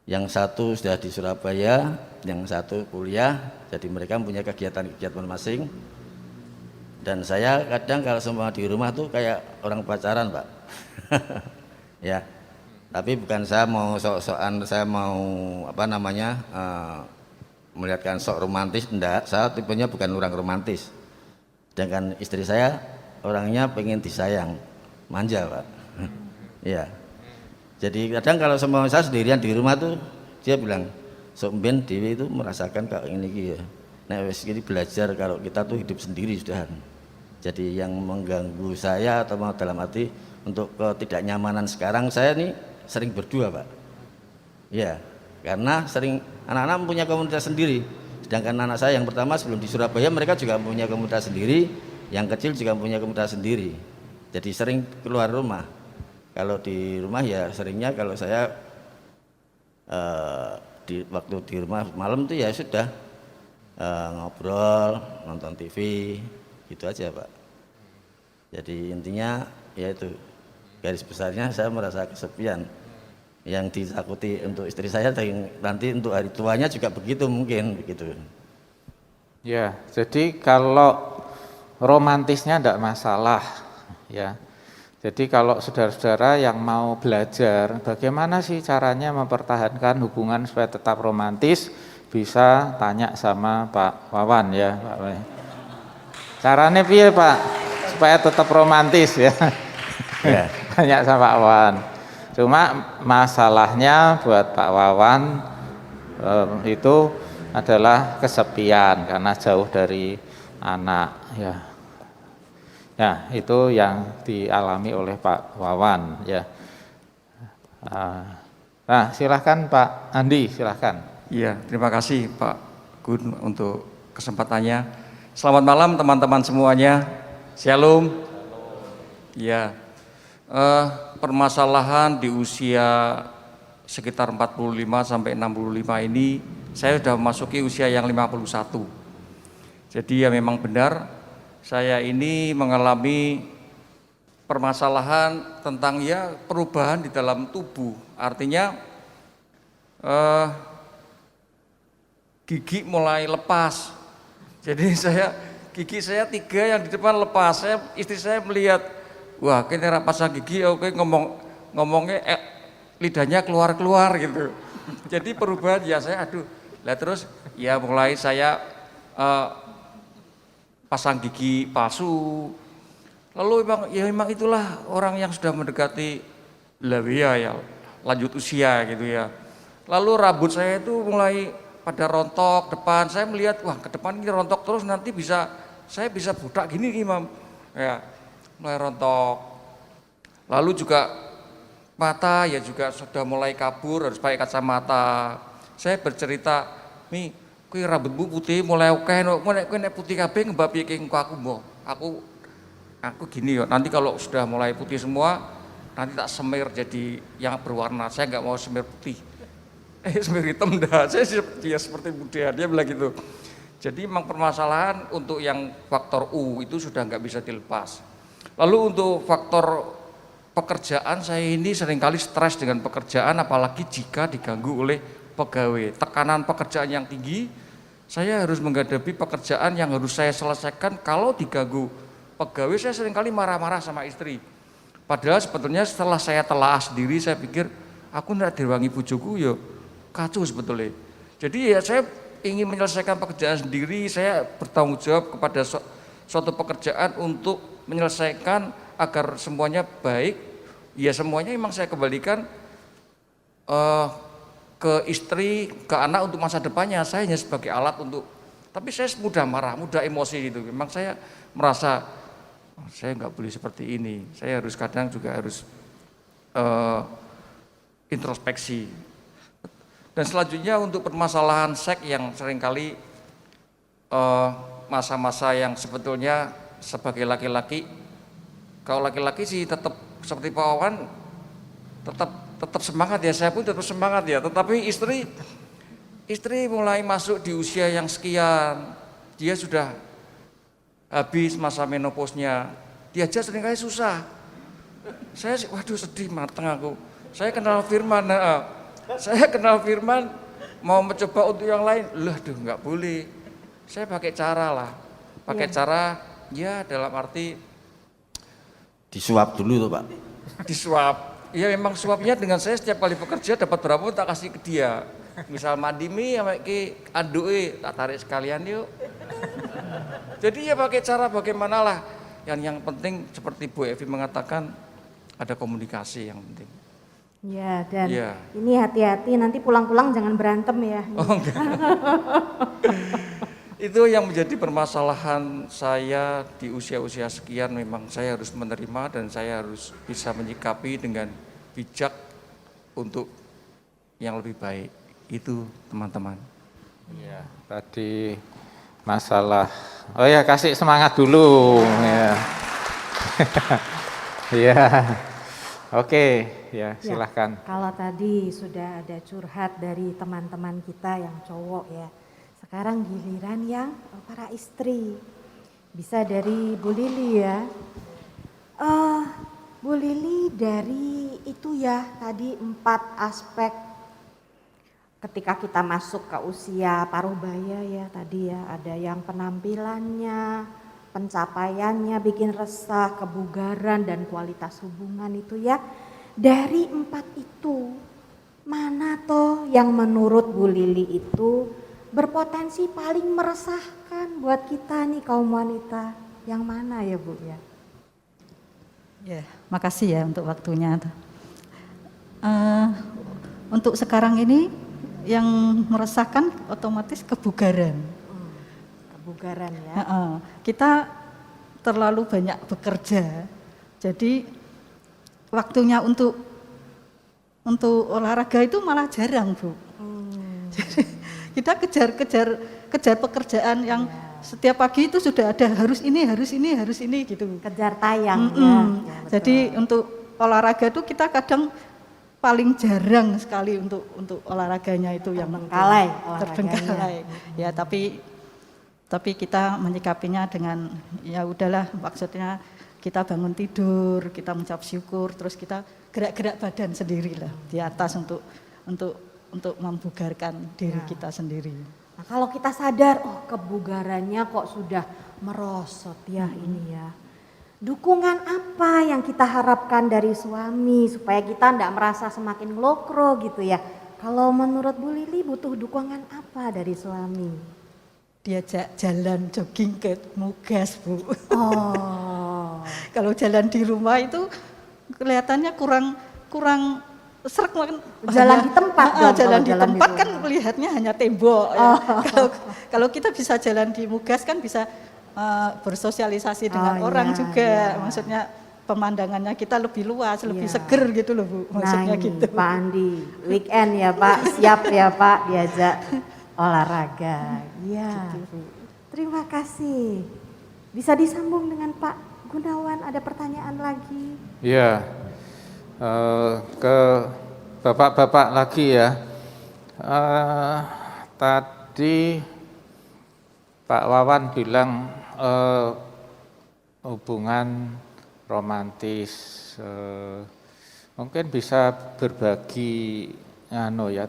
yang satu sudah di Surabaya, yang satu kuliah, jadi mereka punya kegiatan-kegiatan masing. Dan saya kadang kalau semua di rumah tuh kayak orang pacaran Pak ya, tapi bukan saya mau sok-sokan, saya mau melihatkan sok romantis, enggak, saya tipenya bukan orang romantis. Sedangkan istri saya orangnya pengen disayang, manja Pak ya. Jadi kadang kalau semua saya sendirian di rumah tuh dia bilang, sok ben Dewi itu merasakan kayak ini ya. Nah wes ini belajar kalau kita tuh hidup sendiri sudah. Jadi yang mengganggu saya atau dalam arti untuk ketidaknyamanan sekarang saya nih sering berdua Pak ya, karena sering anak-anak punya komunitas sendiri, sedangkan anak saya yang pertama sebelum di Surabaya mereka juga punya komunitas sendiri, yang kecil juga punya komunitas sendiri, jadi sering keluar rumah. Kalau di rumah ya seringnya kalau saya waktu di rumah malam tuh ya sudah ngobrol, nonton TV gitu aja Pak. Jadi intinya ya itu, garis besarnya saya merasa kesepian. Yang ditakuti untuk istri saya nanti untuk hari tuanya juga begitu mungkin begitu. Ya, jadi kalau romantisnya tidak masalah ya. Jadi kalau saudara-saudara yang mau belajar bagaimana sih caranya mempertahankan hubungan supaya tetap romantis, bisa tanya sama Pak Wawan ya, Pak. Caranya piye Pak supaya tetap romantis ya? Ya. Tanya sama Pak Wawan. Cuma masalahnya buat Pak Wawan itu adalah kesepian karena jauh dari anak ya. Ya, itu yang dialami oleh Pak Wawan ya. Nah, silahkan Pak Andi, silahkan. Iya, terima kasih Pak Gun untuk kesempatannya. Selamat malam teman-teman semuanya. Shalom. Ya. Permasalahan di usia sekitar 45 sampai 65 ini saya sudah memasuki usia yang 51. Jadi ya memang benar saya ini mengalami permasalahan tentang ya perubahan di dalam tubuh. Artinya gigi mulai lepas. Jadi gigi saya 3 yang di depan lepas. Istri saya melihat, wah kini pasang gigi, oke ngomongnya lidahnya keluar gitu. Jadi perubahan ya saya aduh. Lah terus ya mulai saya pasang gigi palsu. Lalu memang itulah orang yang sudah mendekati ya lanjut usia gitu ya. Lalu rambut saya itu mulai pada rontok depan. Saya melihat wah ke depan ini rontok terus nanti saya bisa budak gini Imam. Ya, mulai rontok. Lalu juga mata ya juga sudah mulai kabur, harus pakai kacamata. Saya bercerita, "Mi, kuwi rambutmu putih mulai oke, kowe nek putih kabeh ngembak piye aku mbok. Aku gini yo, nanti kalau sudah mulai putih semua, nanti tak semir jadi yang berwarna. Saya nggak mau semir putih. Semir hitam dah. Saya dia seperti muda, dia bilang gitu. Jadi memang permasalahan untuk yang faktor U itu sudah nggak bisa dilepas. Lalu untuk faktor pekerjaan saya ini seringkali stres dengan pekerjaan, apalagi jika diganggu oleh pegawai. Tekanan pekerjaan yang tinggi, saya harus menghadapi pekerjaan yang harus saya selesaikan kalau diganggu pegawai saya seringkali marah-marah sama istri. Padahal sebetulnya setelah saya telaah sendiri, saya pikir aku tidak direwangi bojoku ya kacau sebetulnya. Jadi ya saya ingin menyelesaikan pekerjaan sendiri, saya bertanggung jawab kepada suatu pekerjaan untuk menyelesaikan agar semuanya baik. Ya semuanya memang saya kembalikan ke istri, ke anak untuk masa depannya. Saya hanya sebagai alat untuk, tapi saya mudah marah, mudah emosi gitu. Memang saya merasa saya nggak boleh seperti ini. Saya harus kadang juga harus introspeksi. Dan selanjutnya untuk permasalahan seks yang seringkali masa-masa yang sebetulnya sebagai laki-laki, kalau laki-laki sih tetap seperti Pak Wawan, tetap semangat ya, saya pun tetap semangat ya. Tetapi istri mulai masuk di usia yang sekian, dia sudah habis masa menopausnya, diajak seringkali susah. Saya waduh sedih mateng aku. Saya kenal Firman, mau mencoba untuk yang lain, loh duh nggak boleh. Saya pakai cara lah, cara ya dalam arti Disuap dulu tuh Pak. disuap. Ya memang suapnya dengan saya setiap kali bekerja dapat berapa pun tak kasih ke dia. Misal mandi mie sama ki aduke tak tarik sekalian yuk. Jadi ya pakai cara bagaimana lah. Yang penting seperti Bu Evi mengatakan ada komunikasi yang penting. Ya, dan Ya. ini hati-hati nanti pulang-pulang jangan berantem ya. Oh enggak. Itu yang menjadi permasalahan saya di usia-usia sekian, memang saya harus menerima dan saya harus bisa menyikapi dengan bijak untuk yang lebih baik. Itu teman-teman. Ya, tadi masalah, oh ya kasih semangat dulu. Ya. Ya, oke, ya silahkan. Kalau tadi sudah ada curhat dari teman-teman kita yang cowok ya, sekarang giliran yang para istri. Bisa dari Bu Lili ya. Bu Lili dari itu ya tadi 4 aspek ketika kita masuk ke usia paruh baya ya tadi ya, ada yang penampilannya, pencapaiannya bikin resah, kebugaran dan kualitas hubungan itu ya. Dari 4 itu mana toh yang menurut Bu Lili itu berpotensi paling meresahkan buat kita nih kaum wanita? Yang mana ya Bu ya? Ya, makasih ya untuk waktunya. Untuk sekarang ini yang meresahkan otomatis kebugaran. Kebugaran ya. Kita terlalu banyak bekerja, jadi waktunya untuk olahraga itu malah jarang Bu. Jadi kita kejar pekerjaan yang setiap pagi itu sudah ada harus ini gitu. Kejar tayang ya. Jadi untuk olahraga itu kita kadang paling jarang sekali untuk olahraganya itu yang terbengkalai. Ya tapi kita menyikapinya dengan ya udahlah, maksudnya kita bangun tidur, kita mengucap syukur, terus kita gerak-gerak badan sendirilah di atas untuk membugarkan diri kita sendiri. Nah, kalau kita sadar, oh kebugarannya kok sudah merosot ya ini ya. Dukungan apa yang kita harapkan dari suami supaya kita tidak merasa semakin ngelokro gitu ya. Kalau menurut Bu Lili butuh dukungan apa dari suami? Diajak jalan jogging ke Mugas Bu. Oh. Kalau jalan di rumah itu kelihatannya kurang serak kan. Jalan di tempat dong. Jalan di jalan tempat di kan melihatnya hanya tembok. Ya. Kalau kita bisa jalan di Mugas kan bisa bersosialisasi dengan orang juga. Maksudnya pemandangannya kita lebih luas, lebih seger gitu loh Bu. Maksudnya gitu. Pak Andi, weekend ya Pak, siap ya Pak diajak olahraga. Iya. Gitu, terima kasih. Bisa disambung dengan Pak Gunawan, ada pertanyaan lagi? Iya. Ke bapak-bapak lagi ya. Tadi Pak Wawan bilang hubungan romantis, mungkin bisa berbagi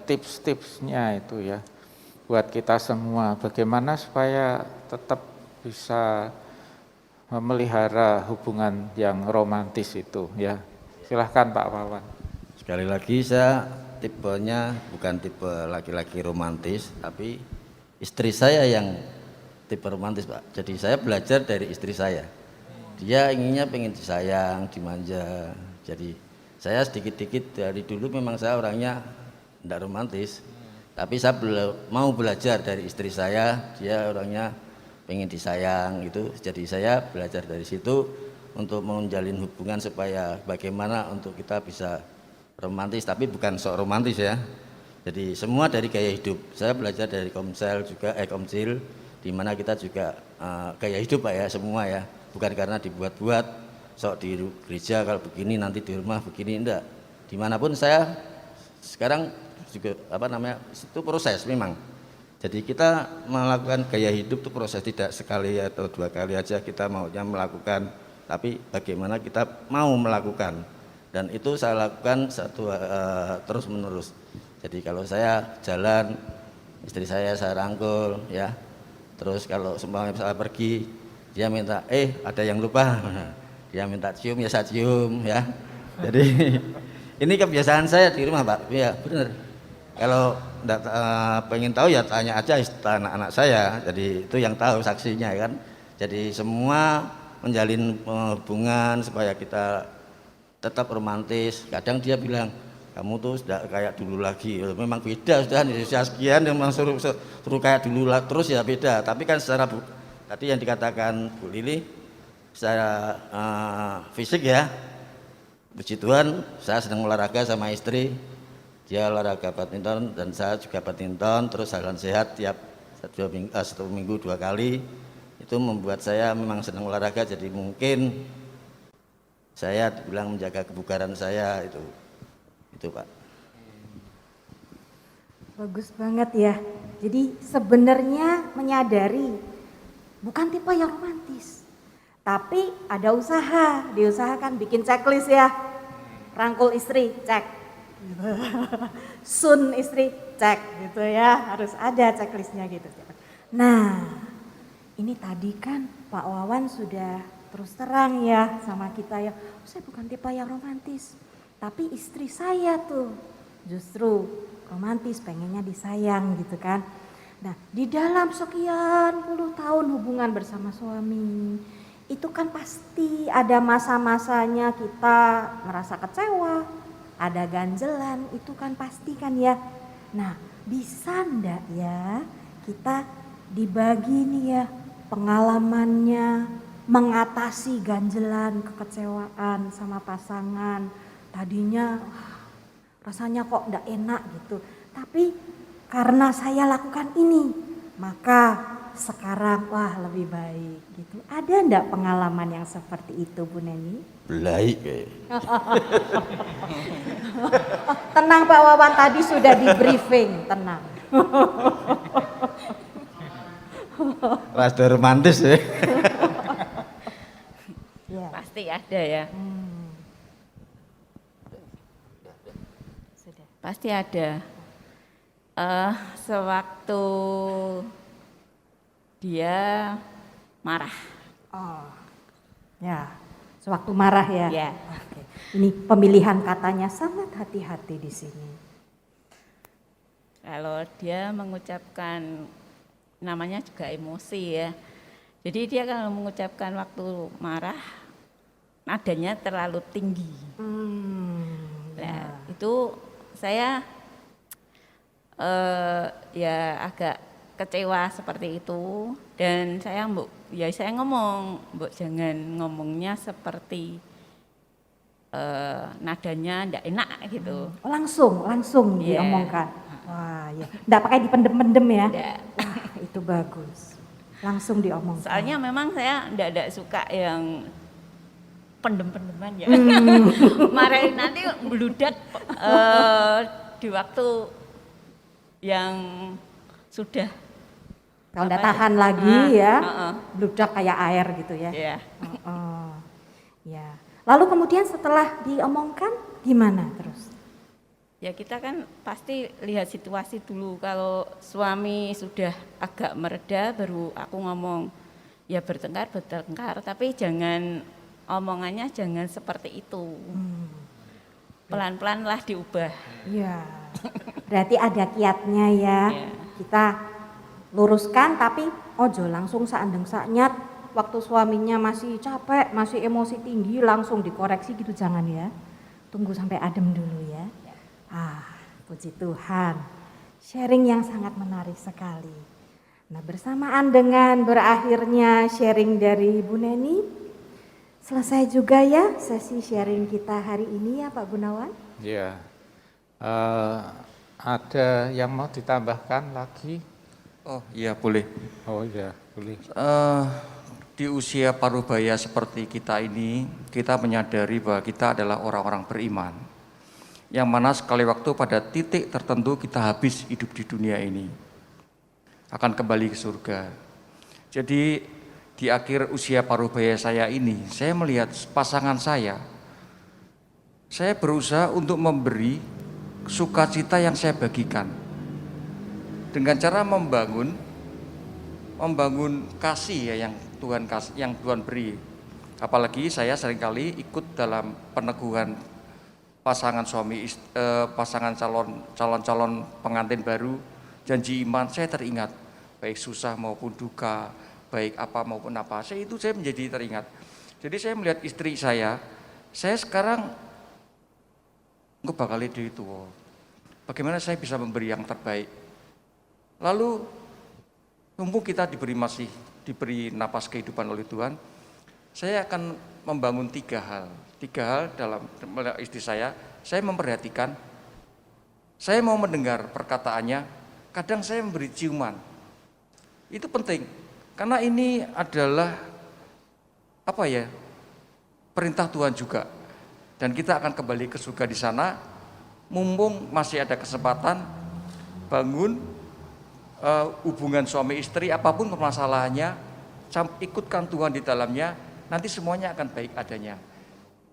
tips-tipsnya itu ya buat kita semua, bagaimana supaya tetap bisa memelihara hubungan yang romantis itu ya. Silahkan Pak Wawan. Sekali lagi saya tipenya bukan tipe laki-laki romantis, tapi istri saya yang tipe romantis Pak. Jadi saya belajar dari istri saya. Dia inginnya pengen disayang, dimanja. Jadi saya sedikit-dikit dari dulu memang saya orangnya tidak romantis. Tapi saya mau belajar dari istri saya, dia orangnya pengen disayang gitu. Jadi saya belajar dari situ untuk menjalin hubungan supaya bagaimana untuk kita bisa romantis, tapi bukan sok romantis ya. Jadi semua dari gaya hidup. Saya belajar dari Komsil, di mana kita juga gaya hidup Pak ya, semua ya. Bukan karena dibuat-buat, sok di gereja kalau begini nanti di rumah begini, enggak. Dimanapun saya sekarang juga itu proses memang. Jadi kita melakukan gaya hidup itu proses, tidak sekali atau 2 kali aja kita maunya melakukan, tapi bagaimana kita mau melakukan. Dan itu saya lakukan terus menerus. Jadi kalau saya jalan, istri saya rangkul ya. Terus kalau seumpamanya saya pergi, dia minta ada yang lupa, dia minta cium ya saya cium ya. Jadi ini kebiasaan saya di rumah Pak. Ya benar. Kalau pengen tahu ya tanya aja anak-anak saya. Jadi itu yang tahu saksinya kan. Jadi semua menjalin hubungan supaya kita tetap romantis. Kadang dia bilang kamu tuh sudah kayak dulu lagi. Memang beda sudah di usia sekian, memang suruh kayak dulu terus ya beda. Tapi kan secara tadi yang dikatakan Bu Lili, secara fisik ya, puji Tuhan saya sedang olahraga sama istri. Dia olahraga badminton dan saya juga badminton, terus jalan sehat tiap 1 minggu 2 kali. Itu membuat saya memang sedang olahraga, jadi mungkin saya bilang menjaga kebugaran saya itu Pak. Bagus banget ya. Jadi sebenarnya menyadari bukan tipe yang romantis, tapi ada usaha, diusahakan bikin checklist ya. Rangkul istri, cek. Sun istri, cek gitu ya. Harus ada checklistnya gitu. Nah, ini tadi kan Pak Wawan sudah terus terang ya sama kita ya, saya bukan tipe yang romantis, tapi istri saya tuh justru romantis, pengennya disayang gitu kan. Nah di dalam sekian puluh tahun hubungan bersama suami, itu kan pasti ada masa-masanya kita merasa kecewa, ada ganjelan, itu kan pasti kan ya. Nah bisa ndak ya kita dibagi nih ya pengalamannya, mengatasi ganjelan, kekecewaan sama pasangan. Tadinya rasanya kok enggak enak gitu. Tapi karena saya lakukan ini, maka sekarang wah lebih baik gitu. Ada enggak pengalaman yang seperti itu Bu Neni? Baik. Tenang Pak Wawan, tadi sudah di briefing, tenang. Rada romantis ya. Ya. Pasti ada ya. Sudah. Pasti ada. Sewaktu dia marah. Oh. Ya. Sewaktu marah ya. Ya. Oke. Ini pemilihan katanya sangat hati-hati di sini. Kalau dia mengucapkan, namanya juga emosi ya. Jadi dia kalau mengucapkan waktu marah, nadanya terlalu tinggi. Nah, itu saya ya agak kecewa seperti itu, dan saya ngomong, Mbok jangan ngomongnya seperti nadanya ndak enak gitu. Oh, langsung Yeah. diomongkan. Wah, ya. Nggak pakai dipendem-pendem ya. Ndak. Wah, itu bagus. Langsung diomongkan. Soalnya memang saya ndak suka yang pendem-pendeman ya. Marahin nanti meludak di waktu yang sudah Kalau nggak tahan lagi ya, heeh. bludak kayak air gitu ya. Ya. Ya. Lalu kemudian setelah diomongkan gimana terus? Ya kita kan pasti lihat situasi dulu. Kalau suami sudah agak mereda, baru aku ngomong, ya bertengkar, tapi jangan omongannya jangan seperti itu. Pelan-pelan lah diubah. Ya, berarti ada kiatnya ya. Ya. Kita luruskan tapi ojo langsung saandeng saknyat waktu suaminya masih capek, masih emosi tinggi langsung dikoreksi gitu, jangan ya. Tunggu sampai adem dulu ya. Puji Tuhan. Sharing yang sangat menarik sekali. Nah, bersamaan dengan berakhirnya sharing dari Bu Neni, selesai juga ya sesi sharing kita hari ini ya Pak Gunawan? Ya, ada yang mau ditambahkan lagi? Oh iya boleh. Oh iya, boleh. Di usia parubaya seperti kita ini, kita menyadari bahwa kita adalah orang-orang beriman. Yang mana sekali waktu pada titik tertentu kita habis hidup di dunia ini. Akan kembali ke surga. Jadi di akhir usia parubaya saya ini, saya melihat pasangan saya berusaha untuk memberi sukacita yang saya bagikan. Dengan cara membangun kasih ya yang Tuhan beri. Apalagi saya seringkali ikut dalam peneguhan pasangan calon pengantin baru, janji iman. Saya teringat baik susah maupun duka, baik apa maupun apa. Saya menjadi teringat. Jadi saya melihat istri saya sekarang enggak bakal itu. Bagaimana saya bisa memberi yang terbaik? Lalu mumpung kita diberi napas kehidupan oleh Tuhan, saya akan membangun 3 hal. 3 hal dalam istri saya memperhatikan, saya mau mendengar perkataannya, kadang saya memberi ciuman. Itu penting, karena ini adalah perintah Tuhan juga. Dan kita akan kembali ke surga di sana, mumpung masih ada kesempatan bangun hubungan suami istri, apapun permasalahannya, ikutkan Tuhan di dalamnya, nanti semuanya akan baik adanya.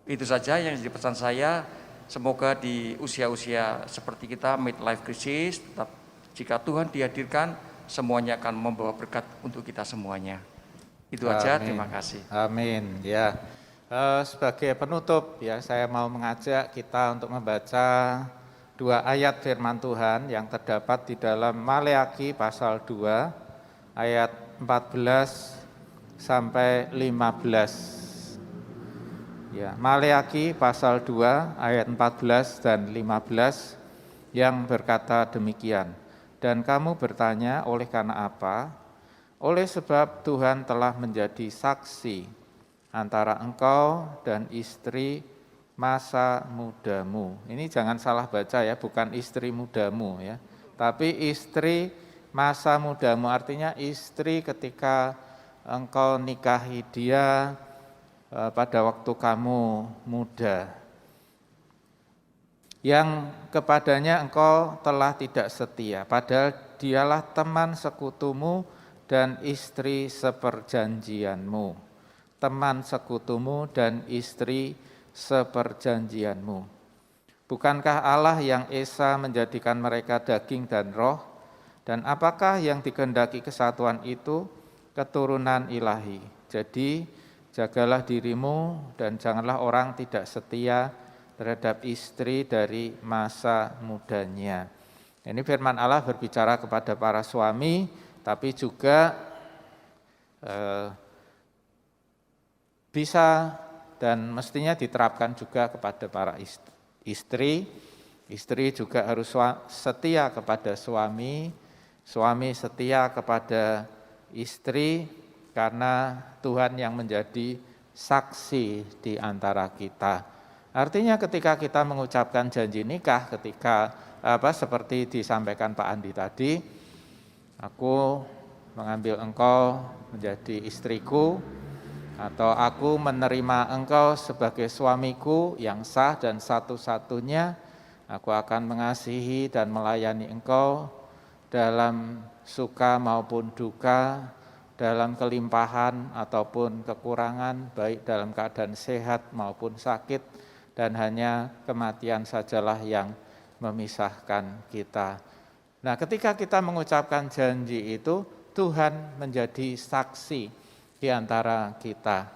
Itu saja yang jadi pesan saya. Semoga di usia-usia seperti kita, midlife crisis, tetap jika Tuhan dihadirkan, semuanya akan membawa berkat untuk kita semuanya. Itu aja, terima kasih. Amin. Ya, sebagai penutup ya, saya mau mengajak kita untuk membaca 2 ayat firman Tuhan yang terdapat di dalam Maleakhi pasal 2 ayat 14 sampai 15. Ya, Maleakhi pasal 2 ayat 14 dan 15 yang berkata demikian. Dan kamu bertanya, oleh karena apa? Oleh sebab Tuhan telah menjadi saksi antara engkau dan istri masa mudamu. Ini jangan salah baca ya, bukan istri mudamu ya. Tapi istri masa mudamu, artinya istri ketika engkau nikahi dia pada waktu kamu muda. Yang kepadanya engkau telah tidak setia, padahal dialah teman sekutumu dan istri seperjanjianmu. Teman sekutumu dan istri seperjanjianmu. Bukankah Allah yang esa menjadikan mereka daging dan roh? Dan apakah yang dikehendaki kesatuan itu? Keturunan ilahi. Jadi jagalah dirimu dan janganlah orang tidak setia terhadap istri dari masa mudanya. Ini firman Allah berbicara kepada para suami, tapi juga bisa dan mestinya diterapkan juga kepada para istri. Istri juga harus setia kepada suami, suami setia kepada istri, karena Tuhan yang menjadi saksi di antara kita. Artinya ketika kita mengucapkan janji nikah, ketika seperti disampaikan Pak Andi tadi, aku mengambil engkau menjadi istriku, atau aku menerima engkau sebagai suamiku yang sah dan satu-satunya, aku akan mengasihi dan melayani engkau dalam suka maupun duka, dalam kelimpahan ataupun kekurangan, baik dalam keadaan sehat maupun sakit, dan hanya kematian sajalah yang memisahkan kita. Nah, ketika kita mengucapkan janji itu, Tuhan menjadi saksi di antara kita.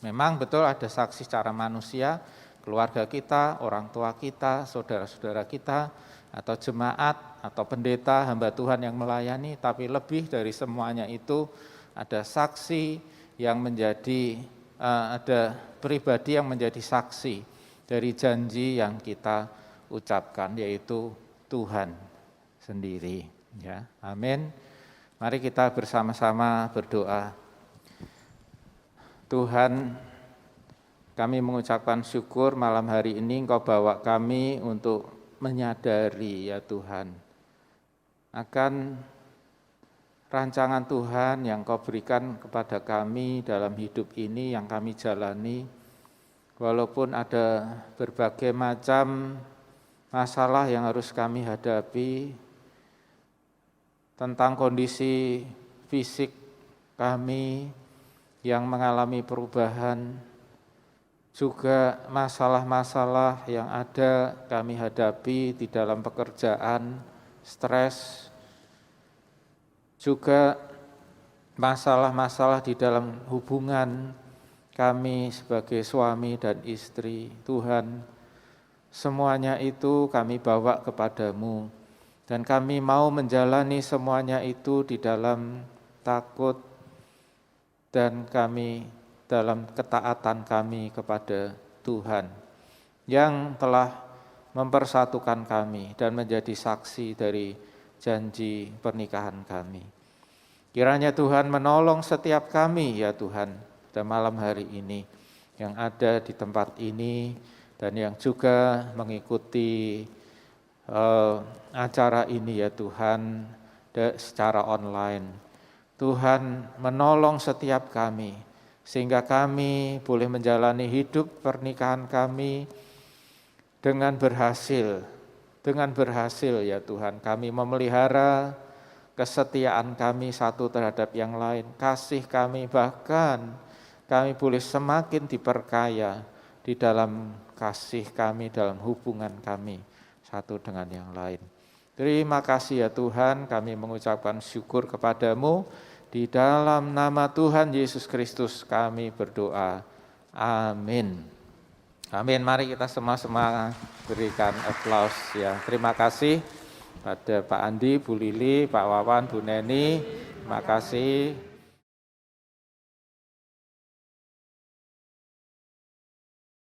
Memang betul ada saksi secara manusia, keluarga kita, orang tua kita, saudara-saudara kita, atau jemaat, atau pendeta, hamba Tuhan yang melayani, tapi lebih dari semuanya itu ada saksi yang menjadi, ada pribadi yang menjadi saksi dari janji yang kita ucapkan, yaitu Tuhan sendiri. Ya, amin. Mari kita bersama-sama berdoa. Tuhan, kami mengucapkan syukur malam hari ini Engkau bawa kami untuk menyadari ya Tuhan akan rancangan Tuhan yang Kau berikan kepada kami dalam hidup ini yang kami jalani. Walaupun ada berbagai macam masalah yang harus kami hadapi, tentang kondisi fisik kami yang mengalami perubahan, juga masalah-masalah yang ada kami hadapi di dalam pekerjaan, stres, juga masalah-masalah di dalam hubungan kami sebagai suami dan istri. Tuhan, semuanya itu kami bawa kepadamu, dan kami mau menjalani semuanya itu di dalam takut dan kami dalam ketaatan kami kepada Tuhan yang telah mempersatukan kami dan menjadi saksi dari janji pernikahan kami. Kiranya Tuhan menolong setiap kami ya Tuhan pada malam hari ini yang ada di tempat ini dan yang juga mengikuti acara ini ya Tuhan secara online. Tuhan menolong setiap kami sehingga kami boleh menjalani hidup pernikahan kami dengan berhasil ya Tuhan. Kami memelihara kesetiaan kami satu terhadap yang lain, kasih kami, bahkan kami boleh semakin diperkaya di dalam kasih kami, dalam hubungan kami satu dengan yang lain. Terima kasih ya Tuhan, kami mengucapkan syukur kepadamu. Di dalam nama Tuhan Yesus Kristus kami berdoa. Amin. Amin. Mari kita sama-sama berikan aplaus ya. Terima kasih pada Pak Andi, Bu Lili, Pak Wawan, Bu Neni. Terima kasih.